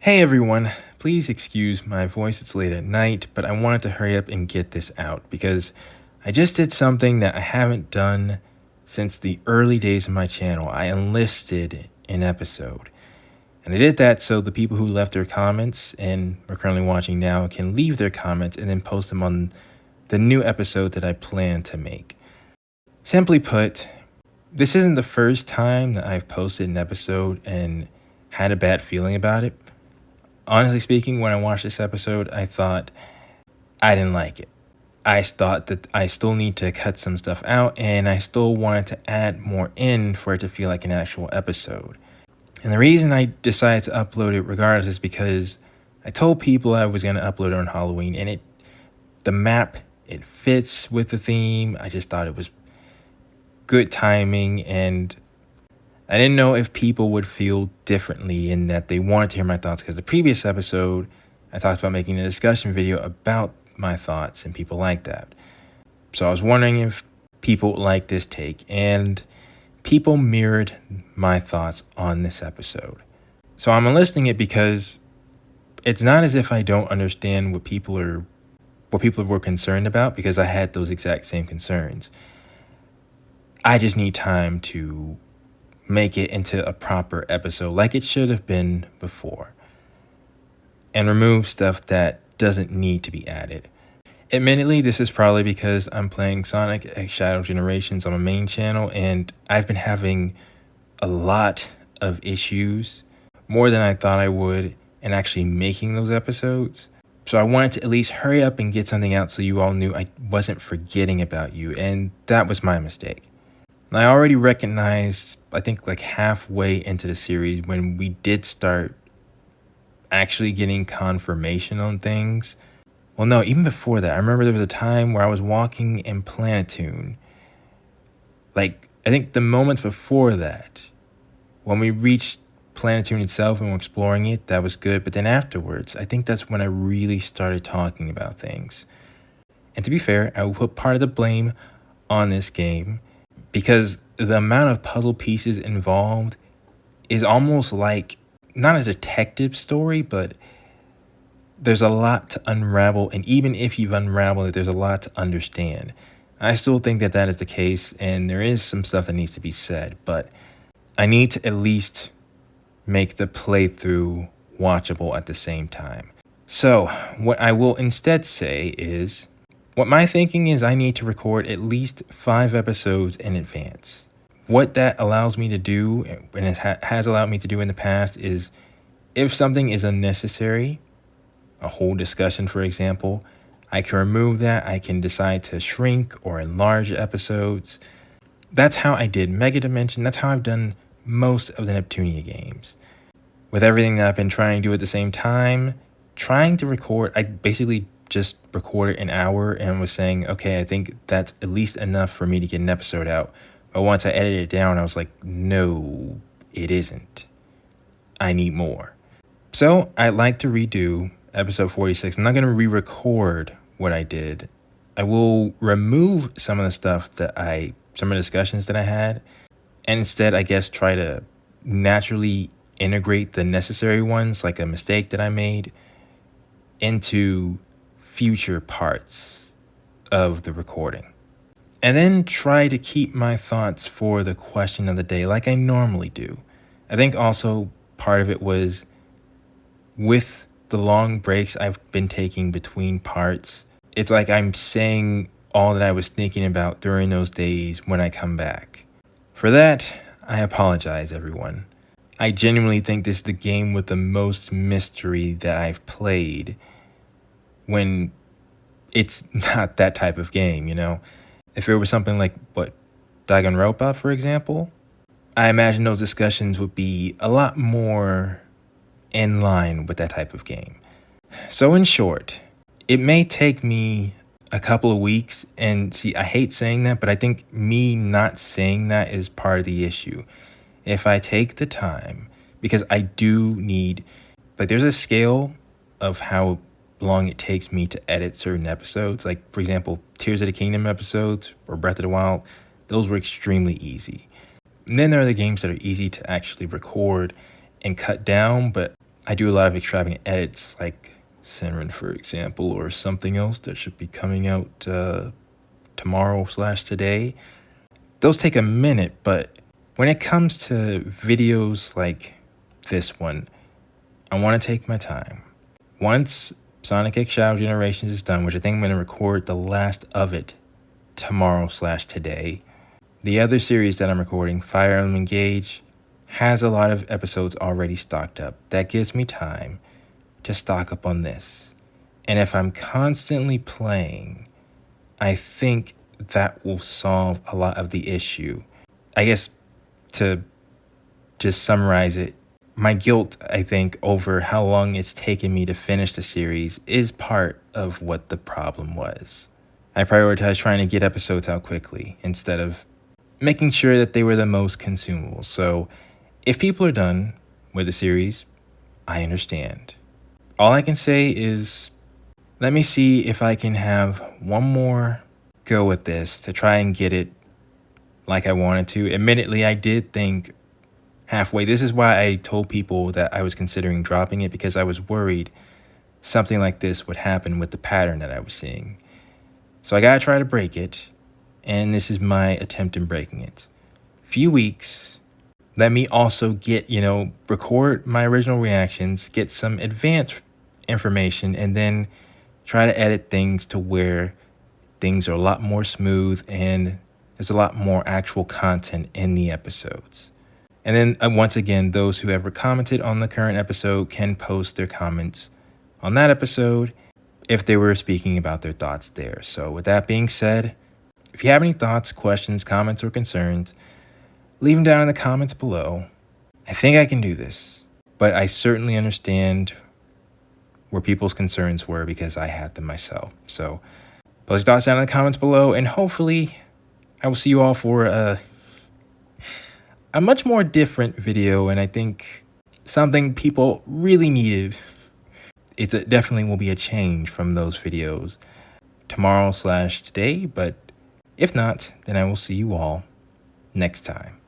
Hey everyone, please excuse my voice, it's late at night, but I wanted to hurry up and get this out because I just did something that I haven't done since the early days of my channel. I enlisted an episode. And I did that so the people who left their comments and are currently watching now can leave their comments and then post them on the new episode that I plan to make. Simply put, this isn't the first time that I've posted an episode and had a bad feeling about it. Honestly speaking, when I watched this episode, I thought I didn't like it. I thought that I still need to cut some stuff out and I still wanted to add more in for it to feel like an actual episode. And the reason I decided to upload it regardless is because I told people I was going to upload it on Halloween and the map, it fits with the theme. I just thought it was good timing and I didn't know if people would feel differently in that they wanted to hear my thoughts because the previous episode, I talked about making a discussion video about my thoughts and people like that. So I was wondering if people like this take, and people mirrored my thoughts on this episode. So I'm enlisting it because it's not as if I don't understand what people were concerned about, because I had those exact same concerns. I just need time to make it into a proper episode like it should have been before and remove stuff that doesn't need to be added. Admittedly, this is probably because I'm playing Sonic X Shadow Generations on my main channel and I've been having a lot of issues, more than I thought I would, in actually making those episodes. So I wanted to at least hurry up and get something out so you all knew I wasn't forgetting about you, and that was my mistake. I already recognized, I think like halfway into the series, when we did start actually getting confirmation on things. Well, no, even before that, I remember there was a time where I was walking in Planetoon. Like, I think the moments before that, when we reached Planetoon itself and were exploring it, that was good. But then afterwards, I think that's when I really started talking about things. And to be fair, I will put part of the blame on this game, because the amount of puzzle pieces involved is almost like, not a detective story, but there's a lot to unravel. And even if you've unraveled it, there's a lot to understand. I still think that that is the case, and there is some stuff that needs to be said, but I need to at least make the playthrough watchable at the same time. So what I will instead say is, what my thinking is, I need to record at least 5 episodes in advance. What that allows me to do, and it has allowed me to do in the past, is if something is unnecessary, a whole discussion, for example, I can remove that. I can decide to shrink or enlarge episodes. That's how I did Mega Dimension. That's how I've done most of the Neptunia games. With everything that I've been trying to do at the same time, trying to record, I basically just recorded an hour and was saying, okay, I think that's at least enough for me to get an episode out. But once I edited it down, I was like, no, it isn't. I need more. So I'd like to redo episode 46. I'm not going to re-record what I did. I will remove some of the stuff some of the discussions that I had, and instead, I guess, try to naturally integrate the necessary ones, like a mistake that I made, into future parts of the recording. And then try to keep my thoughts for the question of the day like I normally do. I think also part of it was with the long breaks I've been taking between parts, it's like I'm saying all that I was thinking about during those days when I come back. For that, I apologize, everyone. I genuinely think this is the game with the most mystery that I've played, when it's not that type of game, you know? If it was something like, Danganronpa, for example, I imagine those discussions would be a lot more in line with that type of game. So in short, it may take me a couple of weeks, and see, I hate saying that, but I think me not saying that is part of the issue. If I take the time, because I do need, there's a scale of how long it takes me to edit certain episodes. Like, for example, Tears of the Kingdom episodes or Breath of the Wild, those were extremely easy. And then there are the games that are easy to actually record and cut down, but I do a lot of extravagant edits, like Senran, for example, or something else that should be coming out tomorrow/today. Those take a minute, but when it comes to videos like this one, I want to take my time. Once Sonic X Shadow Generations is done, which I think I'm going to record the last of it tomorrow/today, the other series that I'm recording, Fire Emblem Engage, has a lot of episodes already stocked up. That gives me time to stock up on this. And if I'm constantly playing, I think that will solve a lot of the issue. I guess to just summarize it, my guilt, I think, over how long it's taken me to finish the series is part of what the problem was. I prioritized trying to get episodes out quickly instead of making sure that they were the most consumable. So if people are done with the series, I understand. All I can say is, let me see if I can have one more go at this to try and get it like I wanted to. Admittedly, I did think halfway. This is why I told people that I was considering dropping it, because I was worried something like this would happen with the pattern that I was seeing. So I gotta try to break it, and this is my attempt in breaking it. Few weeks. Let me also get, record my original reactions, get some advanced information, and then try to edit things to where things are a lot more smooth and there's a lot more actual content in the episodes. And then once again, those who ever commented on the current episode can post their comments on that episode if they were speaking about their thoughts there. So with that being said, if you have any thoughts, questions, comments, or concerns, leave them down in the comments below. I think I can do this, but I certainly understand where people's concerns were because I had them myself. So post your thoughts down in the comments below, and hopefully I will see you all for a much more different video, and I think something people really needed. It definitely will be a change from those videos tomorrow/today, but if not, then I will see you all next time.